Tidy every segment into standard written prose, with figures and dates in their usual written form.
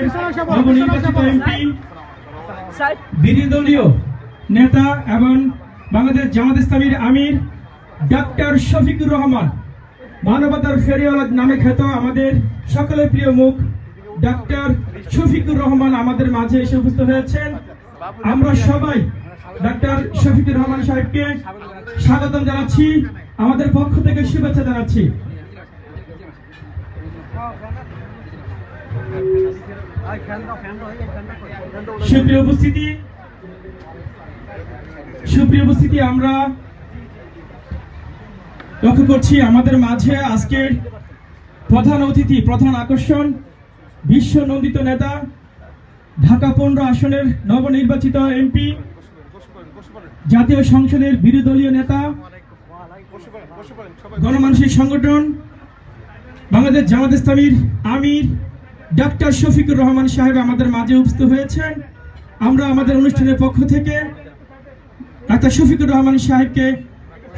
নবনির্বাচিত এমপি, বিরোধী দলীয় নেতা এবং বাংলাদেশ জামাত ইসলামীর আমির ডাক্তার শফিকুর রহমান, মানবতার ফেরিওয়ালা নামে খ্যাত আমাদের সকলের প্রিয় মুখ ডাক্তার শফিকুর রহমান আমাদের মাঝে এসে উপস্থিত হয়েছেন। আমরা সবাই ডাক্তার শফিকুর রহমান সাহেবকে স্বাগতম জানাচ্ছি, আমাদের পক্ষ থেকে শুভেচ্ছা জানাচ্ছি। সুপ্রিয় উপস্থিতি, আমরা লক্ষ্য করছি আমাদের মাঝে আজকের প্রধান অতিথি, প্রধান আকর্ষণ, বিশ্ব নন্দিত নেতা, ঢাকা 15 আসনের নবনির্বাচিত এমপি, জাতীয় সংসদের বিরোধী দলীয় নেতা, গণমানুষিক সংগঠন বাংলাদেশ জামাত ইসলামীর আমির ডাক্তার শফিকুর রহমান সাহেব আমাদের মাঝে উপস্থিত হয়েছেন। আমরা আমাদের অনুষ্ঠানের পক্ষ থেকে ডাক্তার শফিকুর রহমান সাহেবকে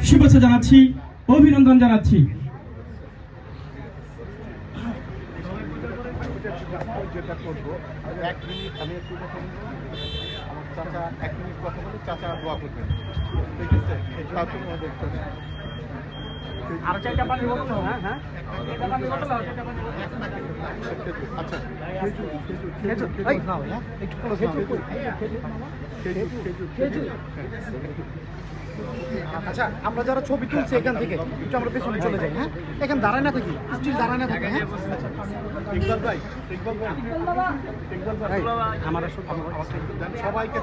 শুভেচ্ছা জানাচ্ছি, অভিনন্দন জানাচ্ছি। যেটা করবো 1 মিনিট আমি একটু কথা বলবো, আমার চাচা 1 মিনিট কথা বলে চাচা দোয়া করবেন, ঠিক আছে? তারপর দেখতে আর চারটা পানি বোতল, হ্যাঁ হ্যাঁ এটা পানি বোতল, চারটা পানি বোতল। আচ্ছা খেজুর এই নাও, হ্যাঁ একটু ক্লোজ নাও, খেজুর। আচ্ছা, আমরা যারা ছবি তুলছি এখান থেকে একটু আমরা পেছনে চলে যাই, হ্যাঁ এখানে দাঁড়ায় না থাকি, স্টিল দাঁড়ায় না থাকি, হ্যাঁ ইকবাল ভাই, ইকবাল ভাই, আমার সবাইকে